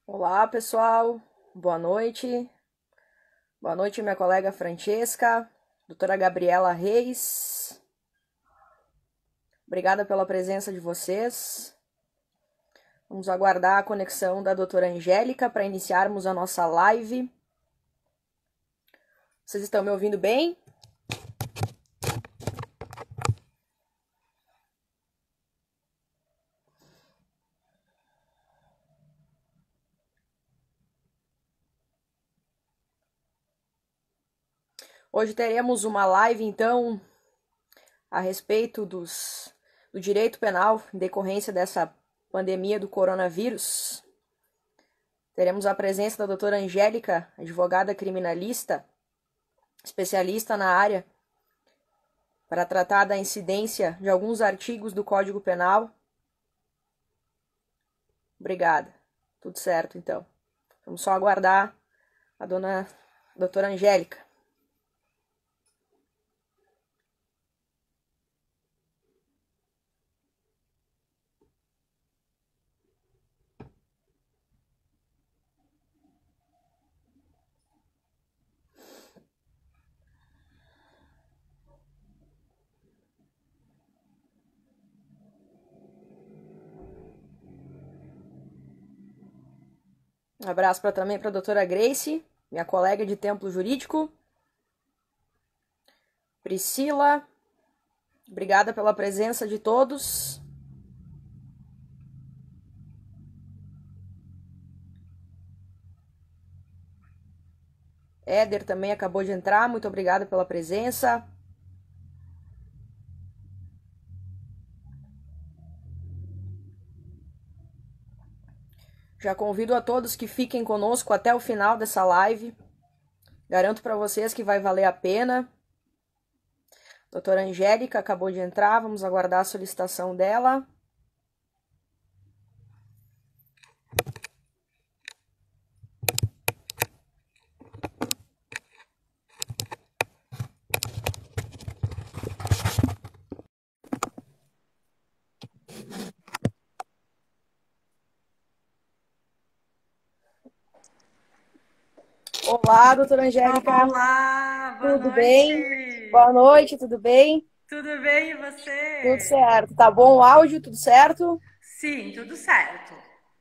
Olá, pessoal. Boa noite. Boa noite, minha colega Francesca, doutora Gabriela Reis. Obrigada pela presença de vocês. Vamos aguardar a conexão da doutora Angélica para iniciarmos a nossa live. Vocês estão me ouvindo bem? Hoje teremos uma live, então, a respeito do direito penal em decorrência dessa pandemia do coronavírus. Teremos a presença da doutora Angélica, advogada criminalista, especialista na área, para tratar da incidência de alguns artigos do Código Penal. Obrigada. Tudo certo, então. Vamos só aguardar a doutora Angélica. Um abraço também para a doutora Grace, minha colega de templo jurídico. Priscila, obrigada pela presença de todos. Éder também acabou de entrar, muito obrigada pela presença. Já convido a todos que fiquem conosco até o final dessa live. Garanto para vocês que vai valer a pena. Doutora Angélica acabou de entrar, vamos aguardar a solicitação dela. Olá, doutora Angélica. Olá, boa Tudo bem? noite. Boa noite, tudo bem? Tudo bem e Tudo você? certo. Tá bom o áudio? Tudo certo? Sim, tudo certo.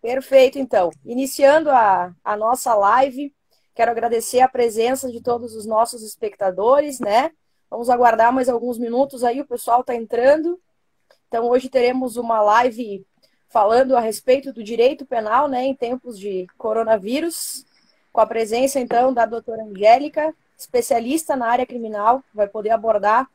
Perfeito, então. Iniciando a nossa live, quero agradecer a presença de todos os nossos espectadores, né? Vamos aguardar mais alguns minutos aí, o pessoal está entrando. Então, hoje teremos uma live falando a respeito do direito penal, né, em tempos de coronavírus, com a presença, então, da doutora Angélica, especialista na área criminal, vai poder abordar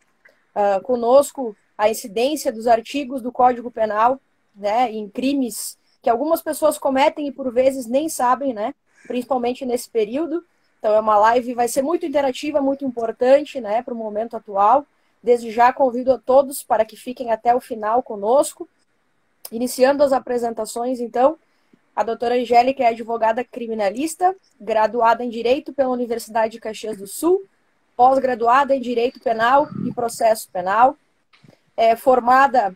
conosco a incidência dos artigos do Código Penal, né, em crimes que algumas pessoas cometem e por vezes nem sabem, né, principalmente nesse período. Então é uma live, vai ser muito interativa, muito importante, né, para o momento atual. Desde já convido a todos para que fiquem até o final conosco. Iniciando as apresentações, então, a doutora Angélica é advogada criminalista, graduada em Direito pela Universidade de Caxias do Sul, pós-graduada em Direito Penal e Processo Penal, formada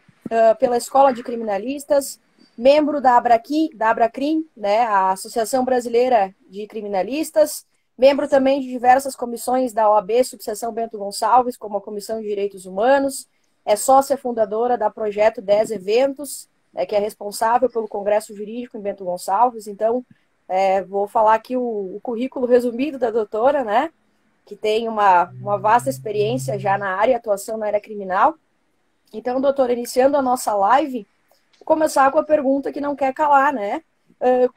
pela Escola de Criminalistas, membro da Abracrim, né, a Associação Brasileira de Criminalistas, membro também de diversas comissões da OAB, Subseção Bento Gonçalves, como a Comissão de Direitos Humanos, é sócia fundadora da Projeto 10 Eventos, que é responsável pelo Congresso Jurídico em Bento Gonçalves. Então, vou falar aqui o currículo resumido da doutora, né, que tem uma vasta experiência já na área, atuação na área criminal. Então, doutora, iniciando a nossa live, vou começar com a pergunta que não quer calar, né?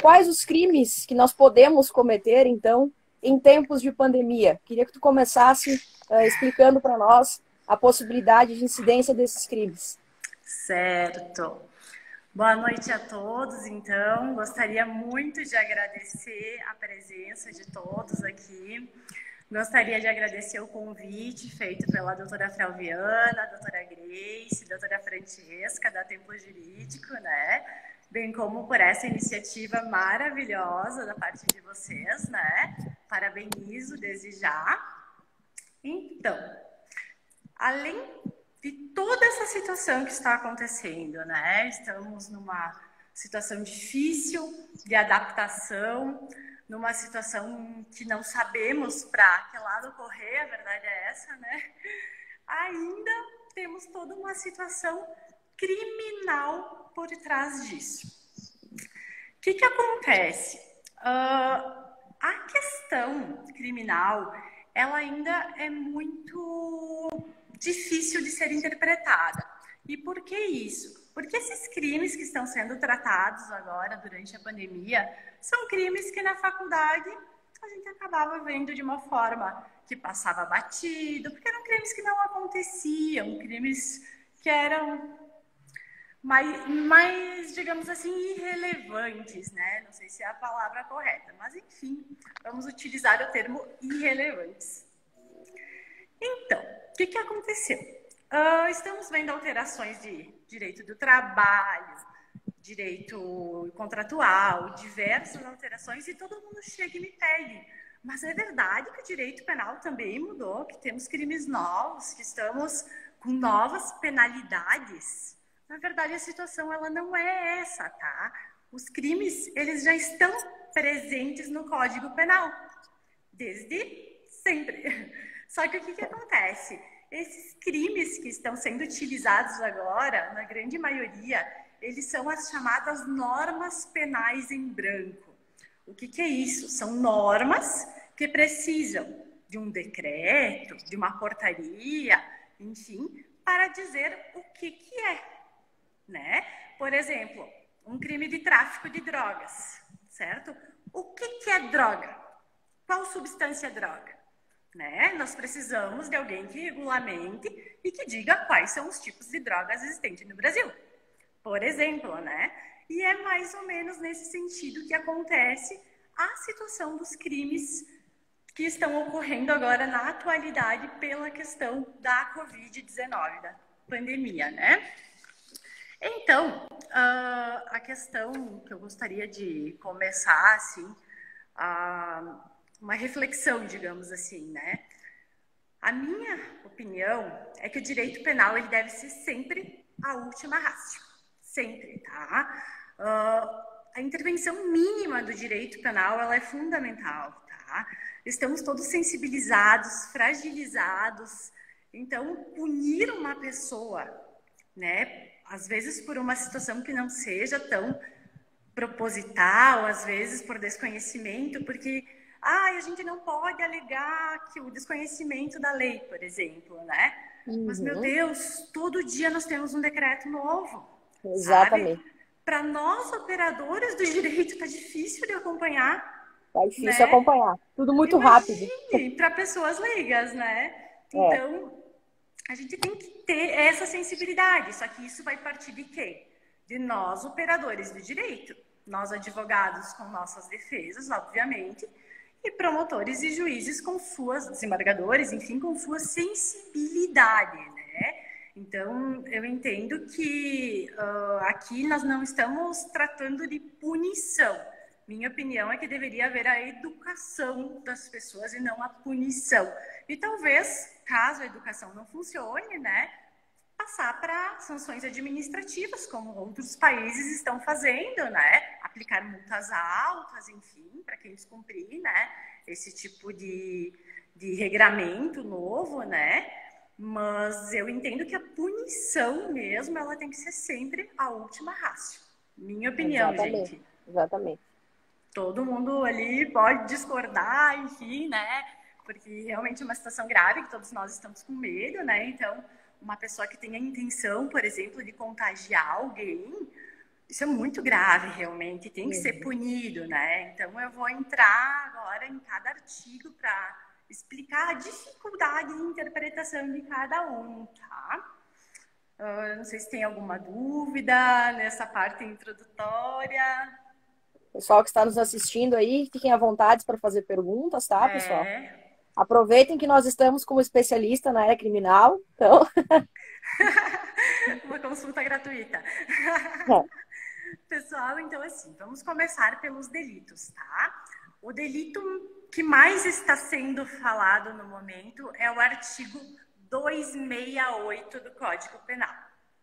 Quais os crimes que nós podemos cometer, então, em tempos de pandemia? Queria que tu começasse explicando para nós a possibilidade de incidência desses crimes. Certo. Boa noite a todos, então. Gostaria muito de agradecer a presença de todos aqui. Gostaria de agradecer o convite feito pela doutora Flauviana, doutora Grace, doutora Francesca, da Templo Jurídico, né? Bem como por essa iniciativa maravilhosa da parte de vocês, né? Parabenizo desde já. Então, além de toda essa situação que está acontecendo, né? Estamos numa situação difícil de adaptação, numa situação que não sabemos para que lado correr, a verdade é essa, né? Ainda temos toda uma situação criminal por trás disso. O que acontece? A questão criminal, ela ainda é muito difícil de ser interpretada. E por que isso? Porque esses crimes que estão sendo tratados agora, durante a pandemia, são crimes que na faculdade a gente acabava vendo de uma forma que passava batido, porque eram crimes que não aconteciam, crimes que eram mais, digamos assim, irrelevantes, né? Não sei se é a palavra correta, mas enfim, vamos utilizar o termo irrelevantes. Então, o que aconteceu? Estamos vendo alterações de direito do trabalho, direito contratual, diversas alterações, e todo mundo chega e me pede. Mas é verdade que o direito penal também mudou, que temos crimes novos, que estamos com novas penalidades? Na verdade, a situação ela não é essa, tá? Os crimes, eles já estão presentes no Código Penal, desde sempre. Só que o que acontece? Esses crimes que estão sendo utilizados agora, na grande maioria, eles são as chamadas normas penais em branco. O que é isso? São normas que precisam de um decreto, de uma portaria, enfim, para dizer o que é, né? Por exemplo, um crime de tráfico de drogas, certo? O que é droga? Qual substância é droga? Né? Nós precisamos de alguém que regulamente e que diga quais são os tipos de drogas existentes no Brasil, por exemplo, né? E é mais ou menos nesse sentido que acontece a situação dos crimes que estão ocorrendo agora na atualidade pela questão da Covid-19, da pandemia, né? Então, a questão que eu gostaria de começar, assim, uma reflexão, digamos assim, né? A minha opinião é que o direito penal ele deve ser sempre a última ratio, sempre, tá? A intervenção mínima do direito penal ela é fundamental, tá? Estamos todos sensibilizados, fragilizados, então punir uma pessoa, né? Às vezes por uma situação que não seja tão proposital, às vezes por desconhecimento, porque a gente não pode alegar que o desconhecimento da lei, por exemplo, né? Uhum. Mas, meu Deus, todo dia nós temos um decreto novo. Exatamente. Para nós, operadores do direito, tá difícil de acompanhar. Tá difícil acompanhar. Tudo muito rápido. Para pessoas leigas, né? Então, a gente tem que ter essa sensibilidade. Só que isso vai partir de quem? De nós, operadores do direito. Nós, advogados, com nossas defesas, obviamente, e promotores e juízes com suas, desembargadores, enfim, com sua sensibilidade, né? Então, eu entendo que aqui nós não estamos tratando de punição. Minha opinião é que deveria haver a educação das pessoas e não a punição. E talvez, caso a educação não funcione, né, passar para sanções administrativas, como outros países estão fazendo, né? Aplicar multas altas, enfim, para quem descumprir, né? Esse tipo de regramento novo, né? Mas eu entendo que a punição mesmo, ela tem que ser sempre a última ratio. Minha opinião, exatamente, gente. Exatamente. Todo mundo ali pode discordar, enfim, né? Porque realmente é uma situação grave, que todos nós estamos com medo, né? Então, uma pessoa que tenha a intenção, por exemplo, de contagiar alguém, isso é muito grave, realmente, tem que ser punido, né? Então, eu vou entrar agora em cada artigo para explicar a dificuldade de interpretação de cada um, tá? Não sei se tem alguma dúvida nessa parte introdutória. Pessoal que está nos assistindo aí, fiquem à vontade para fazer perguntas, tá, pessoal? Aproveitem que nós estamos como especialista na área criminal, então... Uma consulta gratuita. Pessoal, então assim, vamos começar pelos delitos, tá? O delito que mais está sendo falado no momento é o artigo 268 do Código Penal,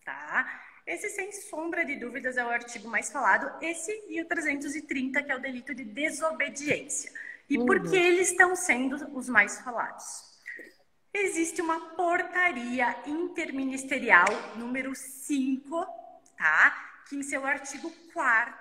tá? Esse, sem sombra de dúvidas, é o artigo mais falado. Esse e o 330, que é o delito de desobediência. E por que eles estão sendo os mais falados? Existe uma portaria interministerial número 5, tá? Que em seu artigo 4º,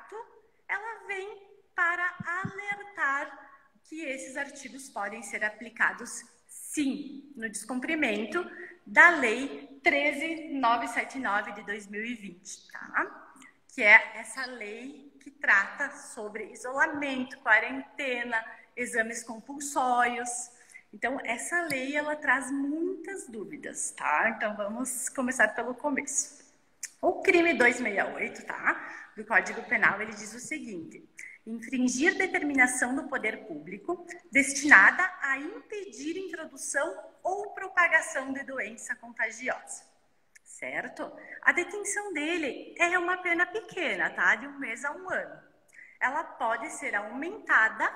ela vem para alertar que esses artigos podem ser aplicados, sim, no descumprimento da Lei 13.979 de 2020, tá? Que é essa lei que trata sobre isolamento, quarentena, exames compulsórios. Então, essa lei, ela traz muitas dúvidas, tá? Então, vamos começar pelo começo. O crime 268, tá? Do Código Penal, ele diz o seguinte: infringir determinação do poder público destinada a impedir introdução ou propagação de doença contagiosa, certo? A detenção dele é uma pena pequena, tá? De 1 mês a 1 ano. Ela pode ser aumentada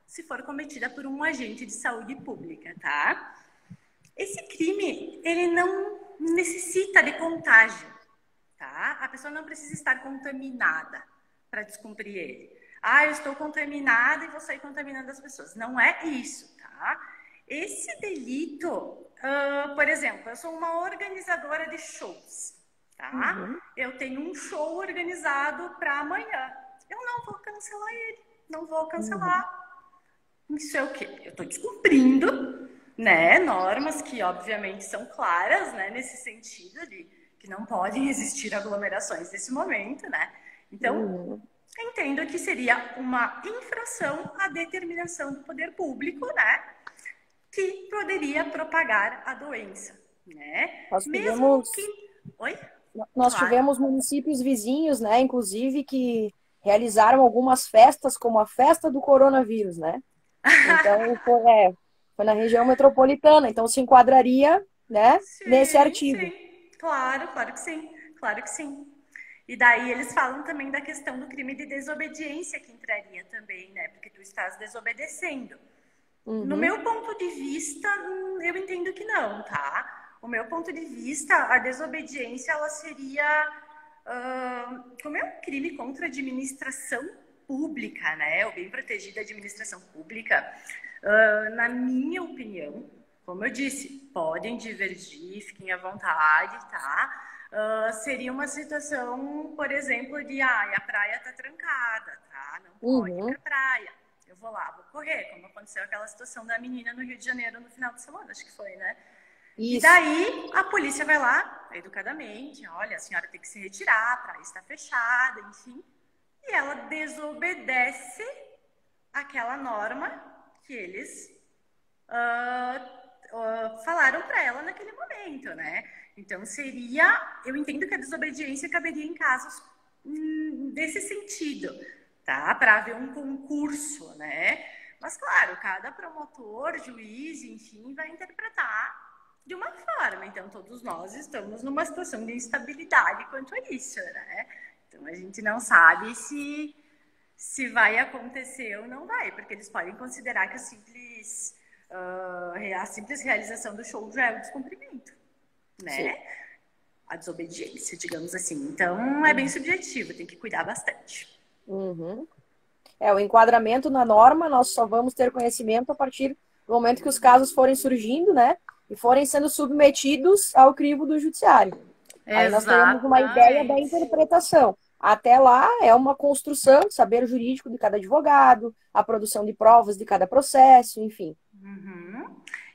se for cometida por um agente de saúde pública, tá? Esse crime, ele não necessita de contágio, tá? A pessoa não precisa estar contaminada para descumprir ele. Ah, eu estou contaminada e vou sair contaminando as pessoas. Não é isso, tá? Esse delito, por exemplo, eu sou uma organizadora de shows, tá? Eu tenho um show organizado para amanhã. Eu não vou cancelar ele, não vou cancelar. Isso é o quê? Eu estou descumprindo, né, normas que obviamente são claras, né, nesse sentido de que não podem existir aglomerações nesse momento, né? Então, entendo que seria uma infração à determinação do poder público, né, que poderia propagar a doença, né? Nós tivemos municípios vizinhos, né, inclusive, que realizaram algumas festas, como a festa do coronavírus, né? Então, foi na região metropolitana, então se enquadraria, né, nesse artigo. Sim, claro que sim, claro que sim. E daí eles falam também da questão do crime de desobediência que entraria também, né, porque tu estás desobedecendo. No meu ponto de vista, eu entendo que não, tá? O meu ponto de vista, a desobediência, ela seria, como é um crime contra a administração pública, né? O bem protegido da administração pública, na minha opinião, como eu disse, podem divergir, fiquem à vontade, tá? Seria uma situação, por exemplo, de a praia tá trancada, tá? Não pode ir pra praia. Eu vou lá, vou correr, como aconteceu aquela situação da menina no Rio de Janeiro no final de semana, acho que foi, né? Isso. E daí a polícia vai lá, educadamente, olha, a senhora tem que se retirar, a praia está fechada, enfim. E ela desobedece aquela norma que eles falaram para ela naquele momento, né? Então eu entendo que a desobediência caberia em casos desse sentido, tá? Para haver um concurso, né? Mas, claro, cada promotor, juiz, enfim, vai interpretar de uma forma. Então, todos nós estamos numa situação de instabilidade quanto a isso, né? Então, a gente não sabe se vai acontecer ou não vai, porque eles podem considerar que a simples realização do show já é o descumprimento, né? Sim. A desobediência, digamos assim. Então, é bem subjetivo, tem que cuidar bastante. O enquadramento na norma, nós só vamos ter conhecimento a partir do momento que os casos forem surgindo, né? E forem sendo submetidos ao crivo do judiciário. Aí nós temos uma ideia da interpretação. Até lá é uma construção de saber jurídico de cada advogado, a produção de provas de cada processo, enfim.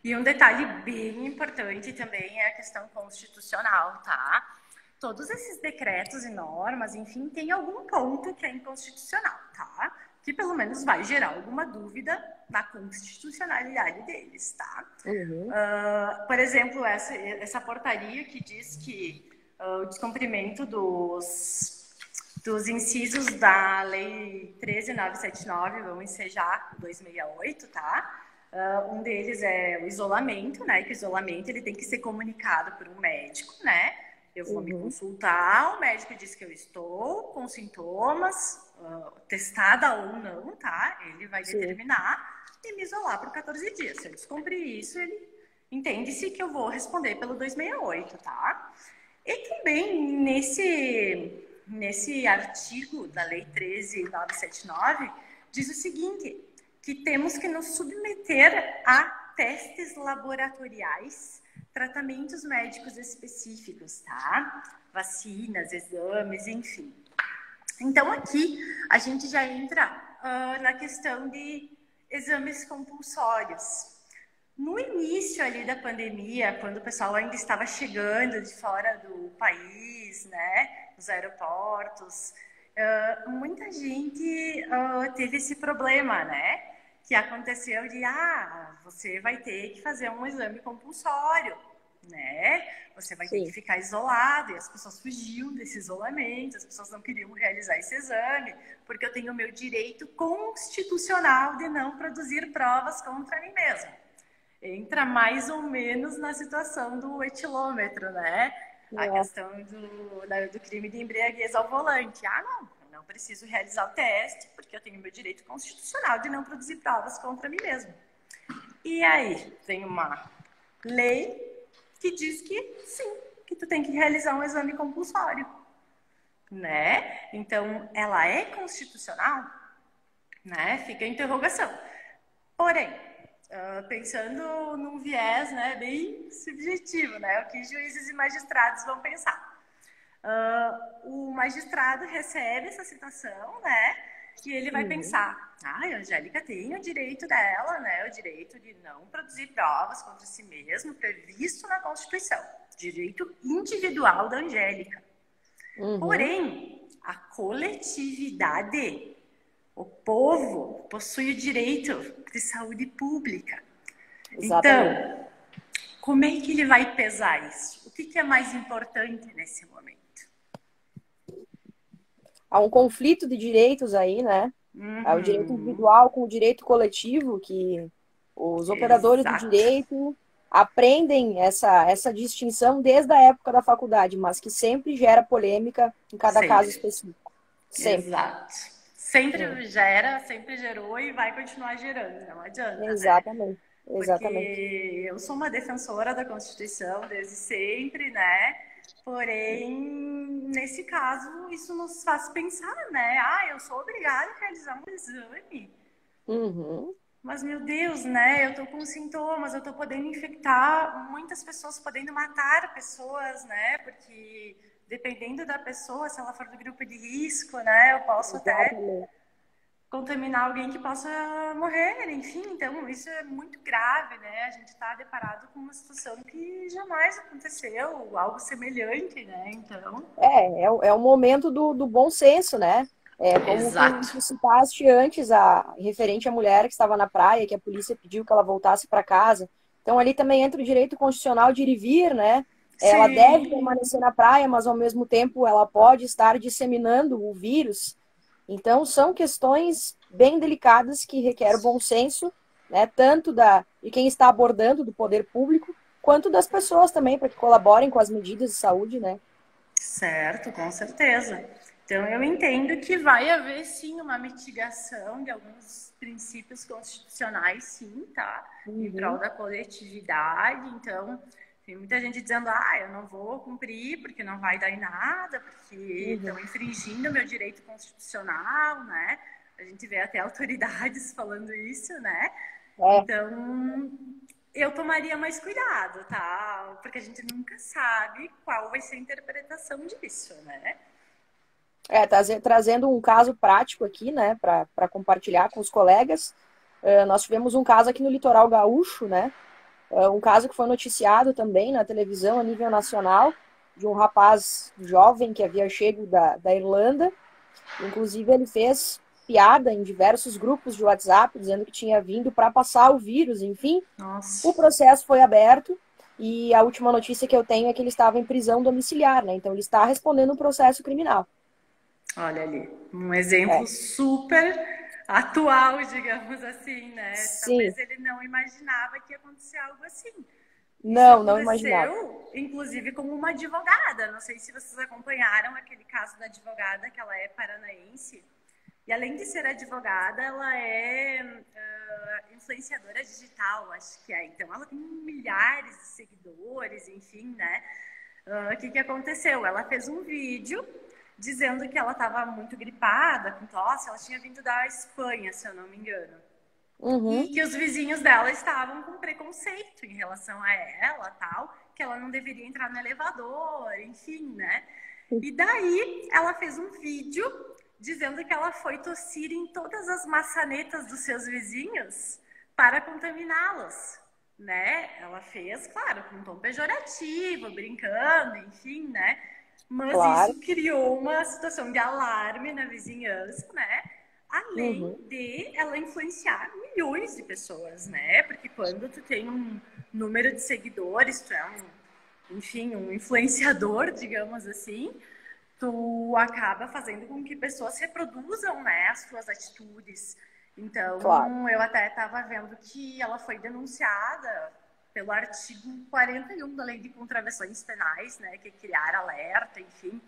E um detalhe bem importante também é a questão constitucional, tá? Todos esses decretos e normas, enfim, tem algum ponto que é inconstitucional, tá? Que pelo menos vai gerar alguma dúvida na constitucionalidade deles, tá? Por exemplo, essa portaria que diz que o descumprimento dos incisos da Lei 13.979 vão ensejar 268, tá? Um deles é o isolamento, né? Que o isolamento ele tem que ser comunicado por um médico, né? Eu vou me consultar, o médico diz que eu estou com sintomas, testada ou não, tá? Ele vai determinar e me isolar por 14 dias. Se eu descumprir isso, ele entende-se que eu vou responder pelo 268, tá? E também nesse artigo da Lei 13.979 diz o seguinte, que temos que nos submeter a testes laboratoriais, tratamentos médicos específicos, tá? Vacinas, exames, enfim. Então, aqui a gente já entra na questão de exames compulsórios. No início ali da pandemia, quando o pessoal ainda estava chegando de fora do país, né, nos aeroportos, muita gente teve esse problema, né, que aconteceu de, você vai ter que fazer um exame compulsório, né, você vai ter que ficar isolado, e as pessoas fugiam desse isolamento, as pessoas não queriam realizar esse exame, porque eu tenho o meu direito constitucional de não produzir provas contra mim mesma. Entra mais ou menos na situação do etilômetro, né? A questão do crime de embriaguez ao volante. Não, eu não preciso realizar o teste, porque eu tenho meu direito constitucional de não produzir provas contra mim mesmo. E aí, tem uma lei que diz que sim, que tu tem que realizar um exame compulsório, né? Então, ela é constitucional, né? Fica a interrogação. Porém, pensando num viés, né, bem subjetivo, né, o que juízes e magistrados vão pensar. O magistrado recebe essa citação, né, e ele vai pensar, a Angélica tem o direito dela, né, o direito de não produzir provas contra si mesmo, previsto na Constituição, direito individual da Angélica. Porém, a coletividade, o povo, possui o direito de saúde pública. Exatamente. Então, como é que ele vai pesar isso? O que é mais importante nesse momento? Há um conflito de direitos aí, né? Há o direito individual com o direito coletivo, que os operadores do direito aprendem essa distinção desde a época da faculdade, mas que sempre gera polêmica em cada caso específico. Sempre. Exato. Sempre gera, sempre gerou e vai continuar gerando, não adianta, Exatamente. né? Porque eu sou uma defensora da Constituição desde sempre, né? Porém, nesse caso, isso nos faz pensar, né? Eu sou obrigada a realizar um exame. Mas, meu Deus, né? Eu tô com sintomas, eu tô podendo infectar muitas pessoas, podendo matar pessoas, né? Porque dependendo da pessoa, se ela for do grupo de risco, né? Eu posso até contaminar alguém que possa morrer, enfim. Então, isso é muito grave, né? A gente está deparado com uma situação que jamais aconteceu, algo semelhante, né? Então... É o momento do bom senso, né? Como tu citaste antes, referente à mulher que estava na praia, que a polícia pediu que ela voltasse para casa. Então, ali também entra o direito constitucional de ir e vir, né? Ela deve permanecer na praia, mas ao mesmo tempo ela pode estar disseminando o vírus. Então, são questões bem delicadas que requerem bom senso, né? Tanto de quem está abordando, do poder público, quanto das pessoas também, para que colaborem com as medidas de saúde, né? Certo, com certeza. Então, eu entendo que vai haver, sim, uma mitigação de alguns princípios constitucionais, sim, tá? Em prol da coletividade. Então, tem muita gente dizendo, eu não vou cumprir porque não vai dar em nada, porque estão infringindo o meu direito constitucional, né? A gente vê até autoridades falando isso, né? Então, eu tomaria mais cuidado, tá? Porque a gente nunca sabe qual vai ser a interpretação disso, né? Trazendo um caso prático aqui, né, para compartilhar com os colegas. Nós tivemos um caso aqui no litoral gaúcho, né? Um caso que foi noticiado também na televisão a nível nacional, de um rapaz jovem que havia chego da Irlanda. Inclusive, ele fez piada em diversos grupos de WhatsApp, dizendo que tinha vindo para passar o vírus, enfim. Nossa. O processo foi aberto e a última notícia que eu tenho é que ele estava em prisão domiciliar, né? Então, ele está respondendo um processo criminal. Olha ali, um exemplo super atual, digamos assim, né? Sim. Talvez ele não imaginava que ia acontecer algo assim. Não imaginava. Inclusive, como uma advogada. Não sei se vocês acompanharam aquele caso da advogada, que ela é paranaense. E além de ser advogada, ela é influenciadora digital, acho que é. Então, ela tem milhares de seguidores, enfim, né? O que aconteceu? Ela fez um vídeo dizendo que ela estava muito gripada, com tosse. Ela tinha vindo da Espanha, se eu não me engano. E que os vizinhos dela estavam com preconceito em relação a ela, tal, que ela não deveria entrar no elevador, enfim, né? E daí ela fez um vídeo dizendo que ela foi tossir em todas as maçanetas dos seus vizinhos para contaminá-los, né? Ela fez, claro, com um tom pejorativo, brincando, enfim, né? Mas Claro. isso criou uma situação de alarme na vizinhança, né? Além de ela influenciar milhões de pessoas, né? Porque quando tu tem um número de seguidores, tu é um influenciador, digamos assim, tu acaba fazendo com que pessoas reproduzam, né, as suas atitudes. Então, Claro. eu até estava vendo que ela foi denunciada pelo artigo 41 da Lei de Contravenções Penais, né, que é criar alerta, enfim.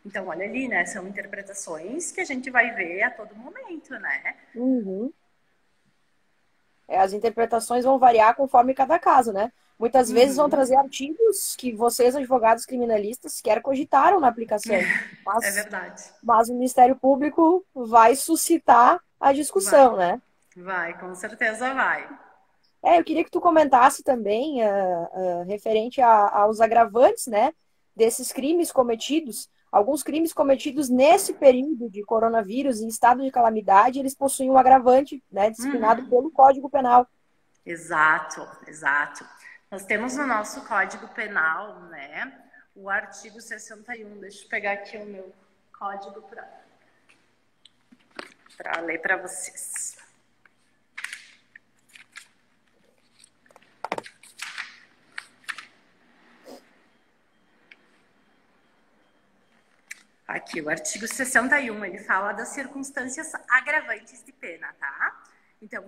Então, olha ali, né, são interpretações que a gente vai ver a todo momento, né? As interpretações vão variar conforme cada caso, né? Muitas vezes vão trazer artigos que vocês, advogados criminalistas, sequer cogitaram na aplicação. É verdade. Mas o Ministério Público vai suscitar a discussão, né? Vai, com certeza vai. Eu queria que tu comentasse também referente aos agravantes, né, desses crimes cometidos. Alguns crimes cometidos nesse período de coronavírus, em estado de calamidade, eles possuem um agravante, né, disciplinado pelo Código Penal. Exato, exato. Nós temos no nosso Código Penal, né, o artigo 61. Deixa eu pegar aqui o meu código para ler para vocês. Aqui, o artigo 61, ele fala das circunstâncias agravantes de pena, tá? Então,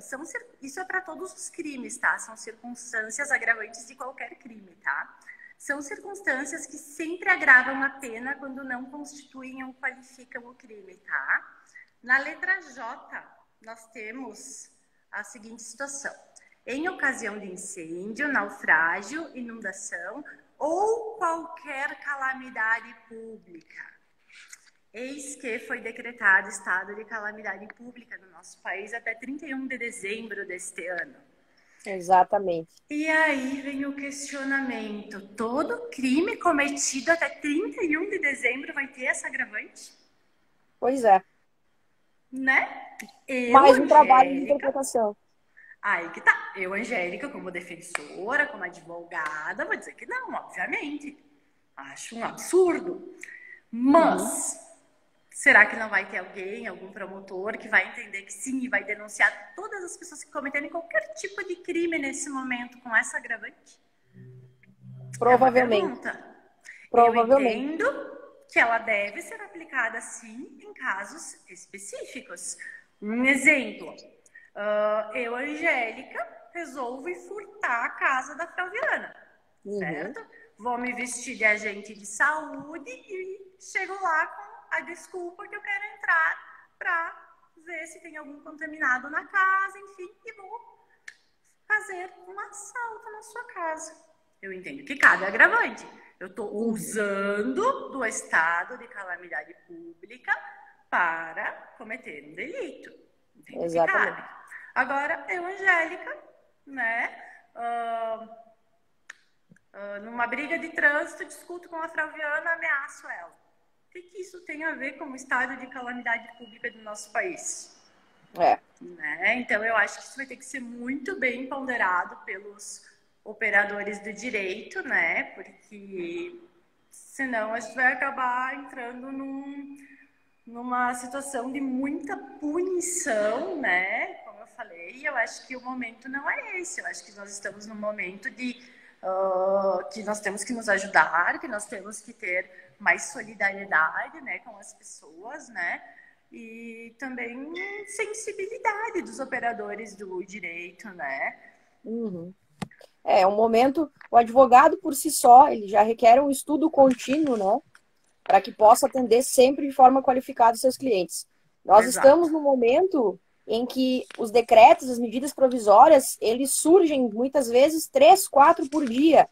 isso é para todos os crimes, tá? São circunstâncias agravantes de qualquer crime, tá? São circunstâncias que sempre agravam a pena quando não constituem ou qualificam o crime, tá? Na letra J, nós temos a seguinte situação. Em ocasião de incêndio, naufrágio, inundação ou qualquer calamidade pública. Eis que foi decretado estado de calamidade pública no nosso país até 31 de dezembro deste ano. Exatamente. E aí vem o questionamento. Todo crime cometido até 31 de dezembro vai ter essa agravante? Pois é. Né? Mais um trabalho de interpretação. Aí que tá. Eu, Angélica, como defensora, como advogada, vou dizer que não, obviamente. Acho um absurdo. Mas... será que não vai ter algum promotor, que vai entender que sim e vai denunciar todas as pessoas que cometerem qualquer tipo de crime nesse momento com essa agravante? Provavelmente. Eu entendo que ela deve ser aplicada sim em casos específicos. Um exemplo, eu, Angélica, resolvo ir furtar a casa da Flaviana, certo? Vou me vestir de agente de saúde e chego lá com a desculpa que eu quero entrar para ver se tem algum contaminado na casa, enfim, e vou fazer um assalto na sua casa. Eu entendo que cabe agravante. Eu estou usando do estado de calamidade pública para cometer um delito. Entendo. Exatamente. Que cabe. Agora, eu, Angélica, né, numa briga de trânsito, discuto com a Flaviana, ameaço ela. O que isso tem a ver com o estado de calamidade pública do nosso país? Né? Então, eu acho que isso vai ter que ser muito bem ponderado pelos operadores do direito, né? Porque senão a gente vai acabar entrando numa situação de muita punição, né? Como eu falei, eu acho que o momento não é esse. Eu acho que nós estamos num momento de que nós temos que nos ajudar, que nós temos que ter mais solidariedade, né, com as pessoas, né, e também sensibilidade dos operadores do direito, né. É um momento, o advogado por si só, ele já requer um estudo contínuo, né, para que possa atender sempre de forma qualificada os seus clientes. Nós estamos no momento em que os decretos, as medidas provisórias, eles surgem muitas vezes 3, 4 por dia.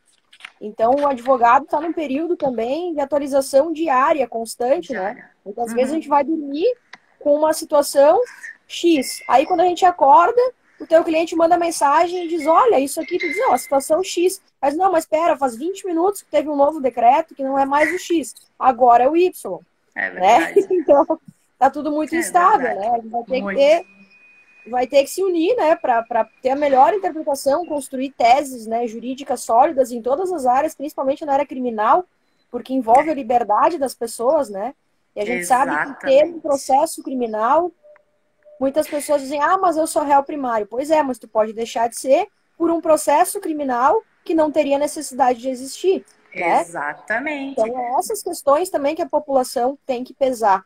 Então, o advogado está num período também de atualização diária, constante, né? Diária. Muitas vezes a gente vai dormir com uma situação X. Aí, quando a gente acorda, o teu cliente manda mensagem e diz, olha, isso aqui, tu diz, não, a situação X. Mas não, mas espera, faz 20 minutos que teve um novo decreto que não é mais o X, agora é o Y. É verdade. Né? Então, tá tudo muito instável, verdade. né? A gente vai ter que se unir, né, para ter a melhor interpretação, construir teses, né, jurídicas sólidas em todas as áreas, principalmente na área criminal, porque envolve a liberdade das pessoas, né? E a gente sabe que ter um processo criminal, muitas pessoas dizem, ah, mas eu sou réu primário. Pois é, mas tu pode deixar de ser por um processo criminal que não teria necessidade de existir, né? Exatamente. Então, essas questões também que a população tem que pesar.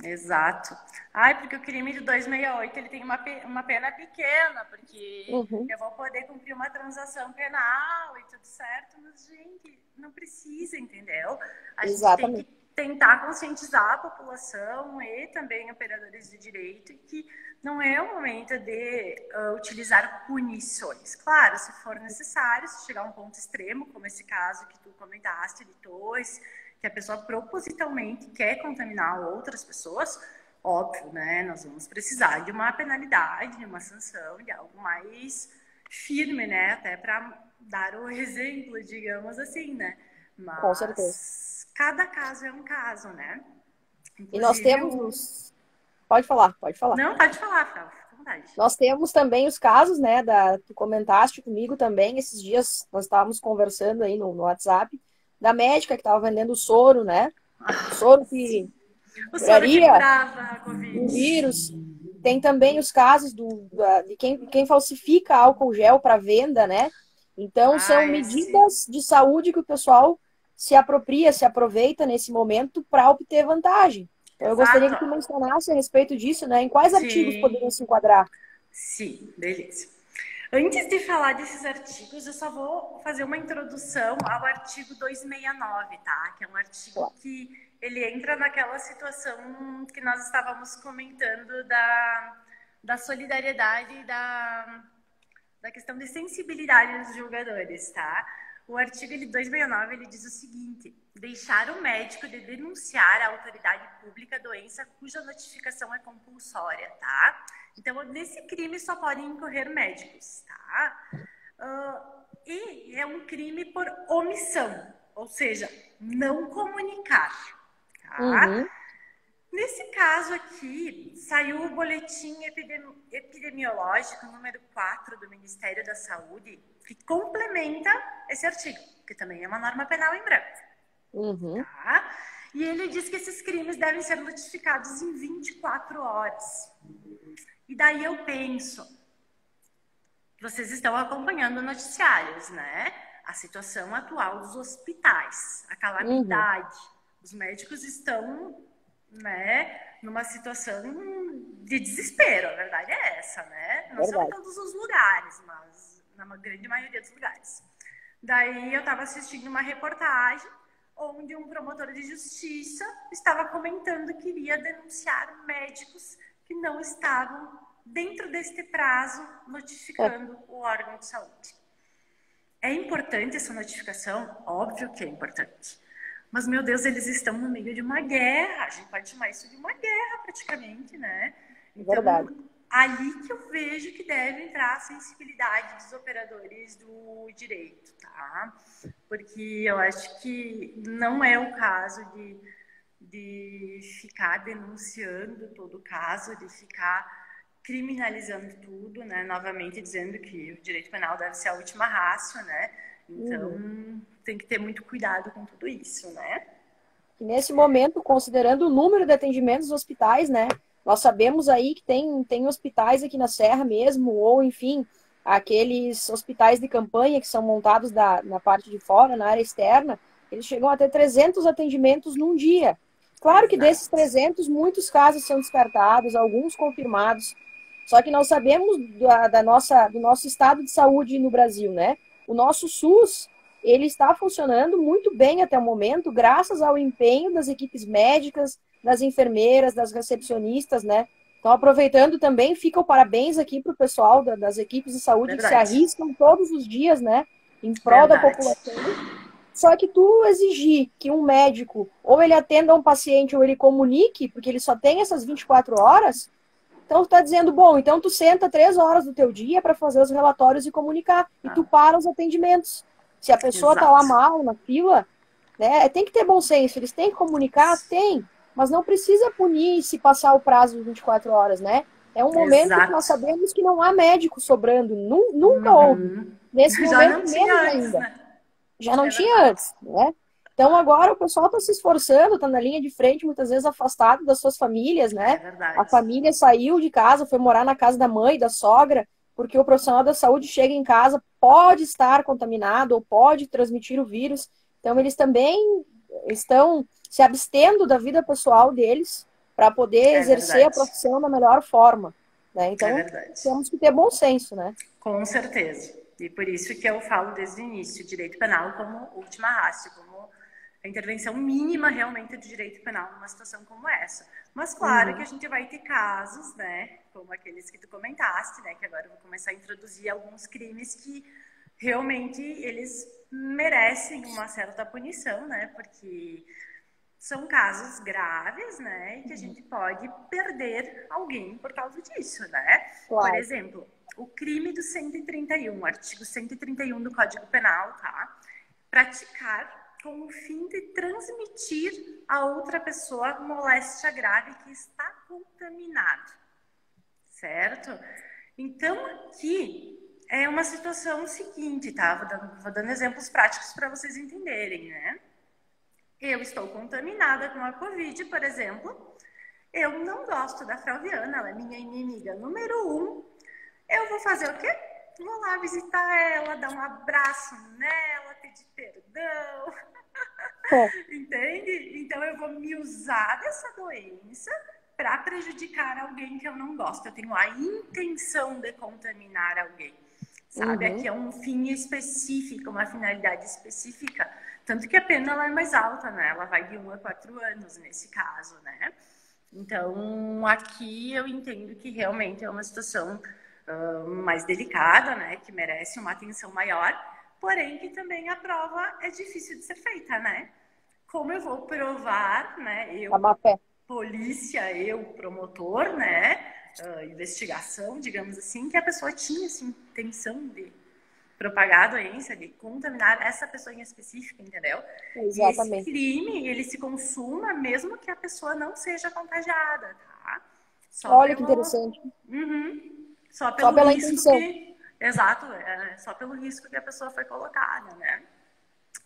Exato. Ai, porque o crime de 268 ele tem uma pena pequena, porque eu vou poder cumprir uma transação penal e tudo certo, mas, gente, não precisa, entendeu? A gente tem que tentar conscientizar a população e também operadores de direito que não é o momento de utilizar punições. Claro, se for necessário, se chegar a um ponto extremo, como esse caso que tu comentaste de Torres, que a pessoa propositalmente quer contaminar outras pessoas, óbvio, né? Nós vamos precisar de uma penalidade, de uma sanção, de algo mais firme, né? Até para dar o exemplo, digamos assim, né? Mas com certeza. Cada caso é um caso, né? Inclusive, e nós temos... Pode falar. Não, pode falar, Flávia, fica à vontade. Nós temos também os casos, né? Tu comentaste comigo também, esses dias nós estávamos conversando aí no WhatsApp, da médica que estava vendendo soro, né? O soro que curaria a Covid. O vírus. Tem também os casos de quem falsifica álcool gel para venda, né? Então, são medidas de saúde que o pessoal se apropria, se aproveita nesse momento para obter vantagem. Então, eu gostaria que tu mencionasse a respeito disso, né? Em quais artigos poderiam se enquadrar? Sim, beleza. Antes de falar desses artigos, eu só vou fazer uma introdução ao artigo 269, tá? Que é um artigo que ele entra naquela situação que nós estávamos comentando da solidariedade e da questão de sensibilidade dos julgadores, tá? O artigo 269, ele diz o seguinte: deixar o médico de denunciar à autoridade pública a doença cuja notificação é compulsória, tá? Então, nesse crime só podem incorrer médicos, tá? E é um crime por omissão, ou seja, não comunicar, tá? Nesse caso aqui, saiu o boletim epidemiológico número 4 do Ministério da Saúde, que complementa esse artigo, que também é uma norma penal em branco. Tá? E ele diz que esses crimes devem ser notificados em 24 horas. E daí eu penso, vocês estão acompanhando noticiários, né? A situação atual dos hospitais, a calamidade. Os médicos estão, né, numa situação de desespero, a verdade é essa, né? Não são em todos os lugares, mas na grande maioria dos lugares. Daí eu estava assistindo uma reportagem onde um promotor de justiça estava comentando que iria denunciar médicos que não estavam dentro deste prazo notificando o órgão de saúde. É importante essa notificação? Óbvio que é importante. Mas, meu Deus, eles estão no meio de uma guerra. A gente pode chamar isso de uma guerra, praticamente, né? Então, ali que eu vejo que deve entrar a sensibilidade dos operadores do direito, tá? Porque eu acho que não é o caso de ficar denunciando todo o caso, de ficar criminalizando tudo, né? Novamente dizendo que o direito penal deve ser a última ratio, né? Então, tem que ter muito cuidado com tudo isso, né? E nesse momento, considerando o número de atendimentos nos hospitais, né? Nós sabemos aí que tem hospitais aqui na Serra mesmo, ou enfim, aqueles hospitais de campanha que são montados na parte de fora, na área externa, eles chegam a ter 300 atendimentos num dia. Claro que desses 300, muitos casos são descartados, alguns confirmados. Só que nós sabemos do nosso estado de saúde no Brasil, né? O nosso SUS, ele está funcionando muito bem até o momento, graças ao empenho das equipes médicas, das enfermeiras, das recepcionistas, né? Então, aproveitando também, fica o parabéns aqui para o pessoal das equipes de saúde que se arriscam todos os dias, né? em prol da Verdade. população. Só que tu exigir que um médico ou ele atenda um paciente ou ele comunique, porque ele só tem essas 24 horas, então tu tá dizendo, bom, então tu senta 3 horas do teu dia para fazer os relatórios e comunicar, e tu para os atendimentos. Se a pessoa tá lá Exato. mal na fila, né, tem que ter bom senso, eles têm que comunicar, tem, mas não precisa punir se passar o prazo de 24 horas, né? É um momento que nós Exato. sabemos que não há médico sobrando, nunca houve. Uhum. Nesse Já não momento, tinha menos antes, ainda. né? Já não É tinha verdade. antes, né? Então agora o pessoal está se esforçando, está na linha de frente, muitas vezes afastado das suas famílias, É né? A verdade. família saiu de casa, foi morar na casa da mãe, da sogra, porque o profissional da saúde chega em casa, pode estar contaminado ou pode transmitir o vírus. Então eles também estão se abstendo da vida pessoal deles para poder É exercer a verdade. profissão da melhor forma, né? É Então verdade. temos que ter bom senso, né? Com certeza. E por isso que eu falo desde o início, o direito penal como última ratio, como a intervenção mínima realmente do direito penal numa situação como essa. Mas claro que a Uhum. gente vai ter casos, né, como aqueles que tu comentaste, né, que agora eu vou começar a introduzir alguns crimes que realmente eles merecem uma certa punição, né, porque são casos graves, né, e que a gente pode perder alguém por causa disso, né? Por Claro. exemplo, o crime do 131, artigo 131 do Código Penal, tá? Praticar com o fim de transmitir a outra pessoa moléstia grave que está contaminado, certo? Então, aqui é uma situação seguinte, tá? Vou dando exemplos práticos para vocês entenderem, né? Eu estou contaminada com a Covid, por exemplo. Eu não gosto da Flaviana, ela é minha inimiga número 1. Eu vou fazer o quê? Vou lá visitar ela, dar um abraço nela, pedir perdão. É. Entende? Então eu vou me usar dessa doença para prejudicar alguém que eu não gosto. Eu tenho a intenção de contaminar alguém. Sabe? Uhum. Aqui é um fim específico, uma finalidade específica. Tanto que a pena ela é mais alta, né? Ela vai de 1 a 4 anos nesse caso, né? Então, aqui eu entendo que realmente é uma situação mais delicada, né? Que merece uma atenção maior, porém que também a prova é difícil de ser feita, né? Como eu vou provar, né? A Eu, má fé. polícia, eu, promotor, né? Investigação, digamos assim, que a pessoa tinha assim, intenção de propagar a doença, de contaminar essa pessoa em específico, entendeu? E esse Exatamente. crime, ele se consuma mesmo que a pessoa não seja contagiada, tá? Só Olha que pelo, interessante. só Só pelo pela risco intenção. que, exato, só pelo risco que a pessoa foi colocada, né?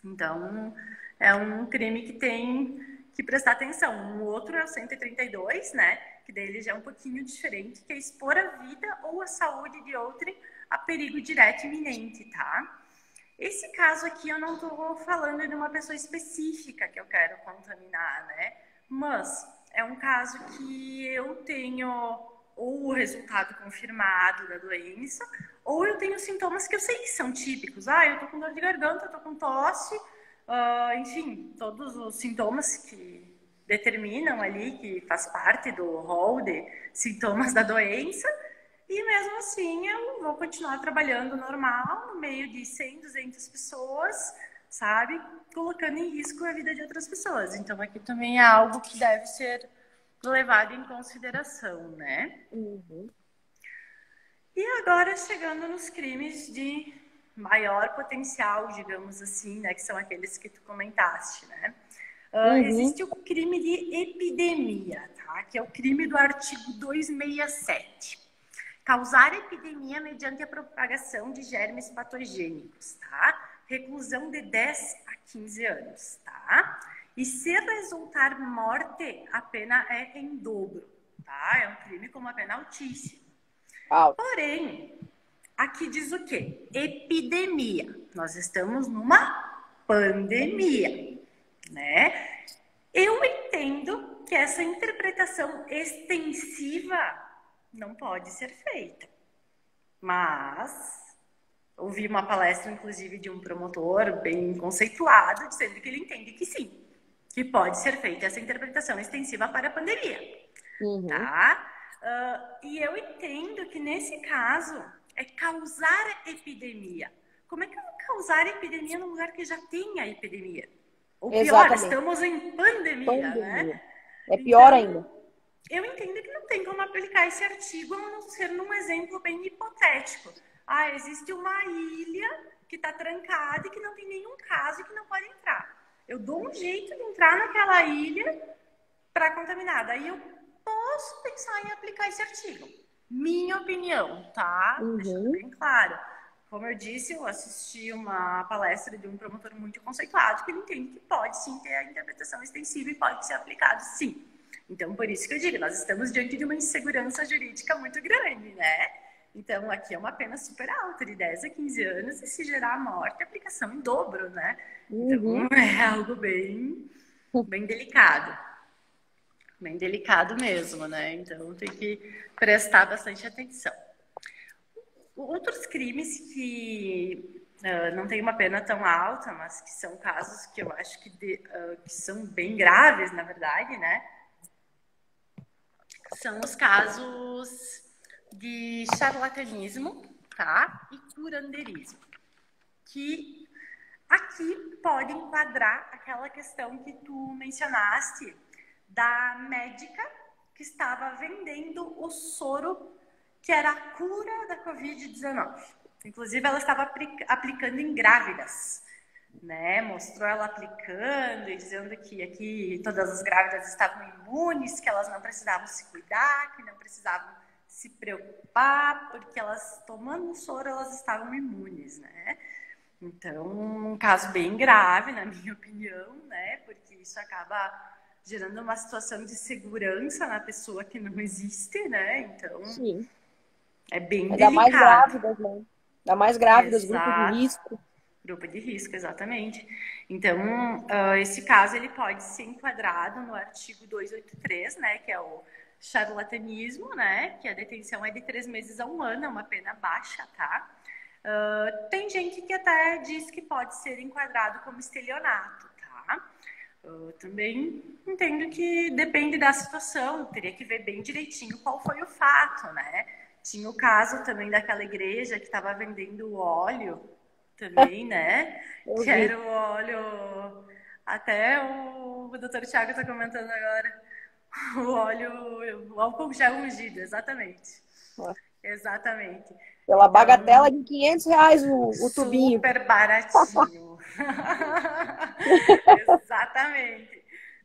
Então, é um crime que tem que prestar atenção. Um outro é o 132, né? Que dele já é um pouquinho diferente, que é expor a vida ou a saúde de outrem a perigo direto e iminente, tá? Esse caso aqui eu não estou falando de uma pessoa específica que eu quero contaminar, né? Mas é um caso que eu tenho ou o resultado confirmado da doença, ou eu tenho sintomas que eu sei que são típicos. Ah, eu tô com dor de garganta, eu tô com tosse, enfim, todos os sintomas que determinam ali, que faz parte do rol de sintomas da doença. E mesmo assim eu vou continuar trabalhando normal, no meio de 100, 200 pessoas, sabe? Colocando em risco a vida de outras pessoas. Então aqui também é algo que deve ser levado em consideração, né? Uhum. E agora chegando nos crimes de maior potencial, digamos assim, né? Que são aqueles que tu comentaste, né? Uhum. Existe o crime de epidemia, tá? Que é o crime do artigo 267. Causar epidemia mediante a propagação de germes patogênicos, tá? Reclusão de 10 a 15 anos, tá? E se resultar morte, a pena é em dobro, tá? É um crime com uma pena altíssima. Alto. Porém, aqui diz o quê? Epidemia. Nós estamos numa pandemia, né? Eu entendo que essa interpretação extensiva não pode ser feita. Mas ouvi uma palestra, inclusive, de um promotor bem conceituado, dizendo que ele entende que sim, que pode ser feita essa interpretação extensiva para a pandemia, Uhum. tá? E eu entendo que nesse caso é causar epidemia. como é que eu vou causar epidemia num lugar que já tem a epidemia? Ou pior, Exatamente. estamos em pandemia, né? É pior Então, ainda. eu entendo que não tem como aplicar esse artigo a não ser num exemplo bem hipotético. Ah, existe uma ilha que está trancada e que não tem nenhum caso e que não pode entrar. Eu dou um jeito de entrar naquela ilha para contaminar. Daí eu posso pensar em aplicar esse artigo. Minha opinião, tá? Deixando Uhum. bem claro. Como eu disse, eu assisti uma palestra de um promotor muito conceituado que ele entende que pode sim ter a interpretação extensiva e pode ser aplicado sim. Então, por isso que eu digo, nós estamos diante de uma insegurança jurídica muito grande, né? Então, aqui é uma pena super alta, de 10 a 15 anos, e se gerar morte, aplicação em dobro, né? Então, Uhum. é algo bem delicado. Bem delicado mesmo, né? Então, tem que prestar bastante atenção. Outros crimes que não tem uma pena tão alta, mas que são casos que eu acho que são bem graves, na verdade, né? São os casos de charlatanismo, tá? E curandeirismo. Que aqui pode enquadrar aquela questão que tu mencionaste da médica que estava vendendo o soro que era a cura da Covid-19. Inclusive, ela estava aplicando em grávidas, né? Mostrou ela aplicando e dizendo que aqui todas as grávidas estavam imunes, que elas não precisavam se cuidar, que não precisavam se preocupar, porque elas, tomando o soro, elas estavam imunes, né? Então, um caso bem grave, na minha opinião, né? Porque isso acaba gerando uma situação de segurança na pessoa que não existe, né? Então, Sim. é bem Ainda mais delicado. grávidas, né? Ainda mais grávidas, grupo de Exato. risco. Grupo de risco, exatamente. Então, esse caso ele pode ser enquadrado no artigo 283, né? Que é o charlatanismo, né? Que a detenção é de 3 meses a 1 ano, é uma pena baixa, tá? Tem gente que até diz que pode ser enquadrado como estelionato, tá? Também entendo que depende da situação, teria que ver bem direitinho qual foi o fato, né? Tinha o caso também daquela igreja que estava vendendo óleo também, né? Eu Que vi. era o óleo. Até o doutor Thiago está comentando agora. O óleo, o álcool gel ungido, exatamente. Exatamente. Pela Então, bagatela de R$ 500 o tubinho. super baratinho. Exatamente.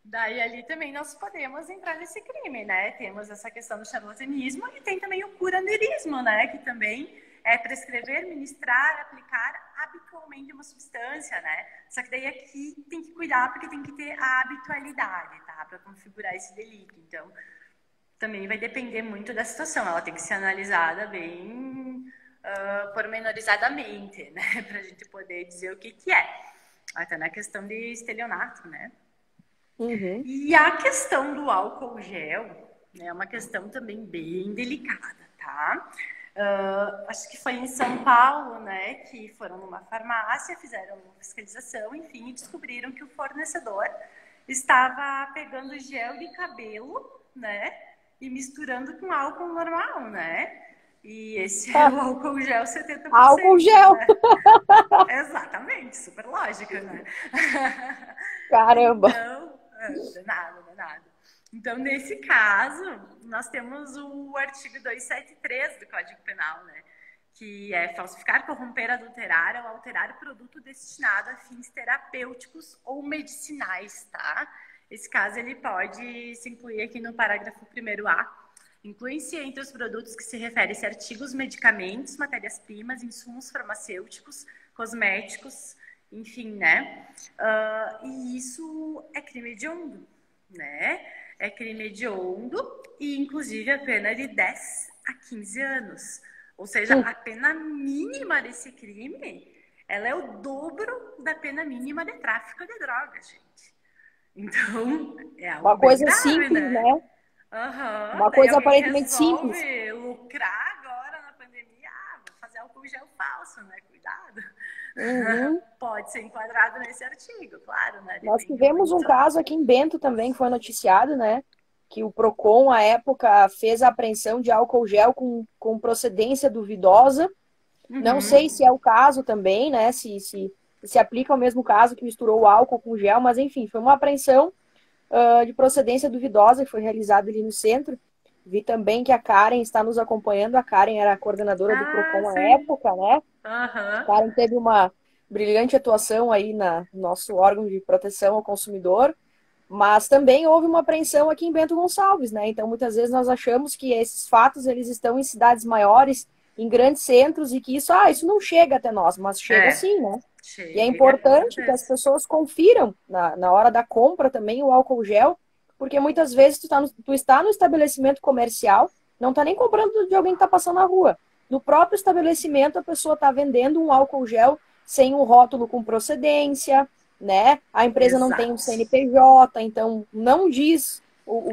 Daí ali também nós podemos entrar nesse crime, né? Temos essa questão do charlatanismo e tem também o curandeirismo, né? Que também é prescrever, ministrar, aplicar habitualmente uma substância, né? Só que daí aqui tem que cuidar porque tem que ter a habitualidade, tá? Para configurar esse delito. Então, também vai depender muito da situação. Ela tem que ser analisada bem pormenorizadamente, né? Para a gente poder dizer o que é. Até na questão de estelionato, né? Uhum. E a questão do álcool gel, né, é uma questão também bem delicada, tá? Acho que foi em São Paulo, né, que foram numa farmácia, fizeram uma fiscalização, enfim, e descobriram que o fornecedor estava pegando gel de cabelo, né, e misturando com álcool normal, né? E esse era o álcool gel 70%. Álcool gel! Né? Exatamente, super lógica, né? Caramba! Então, danado. Então, nesse caso, nós temos o artigo 273 do Código Penal, né? Que é falsificar, corromper, adulterar ou alterar produto destinado a fins terapêuticos ou medicinais, tá? Esse caso, ele pode se incluir aqui no parágrafo 1º-A. Inclui-se entre os produtos que se refere a artigos, medicamentos, matérias-primas, insumos farmacêuticos, cosméticos, enfim, né? E isso é crime hediondo, né? É crime hediondo e, inclusive, a pena é de 10 a 15 anos. Ou seja, a pena mínima desse crime, ela é o dobro da pena mínima de tráfico de drogas, gente. Então, é algo Uma bem coisa grave, simples, né? né? Uma Daí coisa alguém aparentemente simples. resolve lucrar agora na pandemia, vou fazer álcool gel falso, né? Cuidado. Uhum. Pode ser enquadrado nesse artigo, claro, né? Nós Depende tivemos um muito. caso aqui em Bento também, que foi noticiado, né? Que o Procon, à época, fez a apreensão de álcool gel com procedência duvidosa. Não sei se é o caso também, né? Se aplica ao mesmo caso que misturou o álcool com gel, mas enfim, foi uma apreensão de procedência duvidosa que foi realizada ali no centro. Vi também que a Karen está nos acompanhando. A Karen era a coordenadora do Ah, Procon à sim. época, né? A Aham. Karen teve uma brilhante atuação aí no nosso órgão de proteção ao consumidor, mas também houve uma apreensão aqui em Bento Gonçalves, né? Então, muitas vezes nós achamos que esses fatos eles estão em cidades maiores, em grandes centros, e que isso não chega até nós, mas chega É, sim, né? E é chega, com importante que as certeza. pessoas confiram na hora da compra também o álcool gel, porque muitas vezes tu está no estabelecimento comercial, não está nem comprando de alguém que está passando na rua. No próprio estabelecimento, a pessoa está vendendo um álcool gel sem um rótulo com procedência, né? A empresa não tem um Exato. CNPJ, então não diz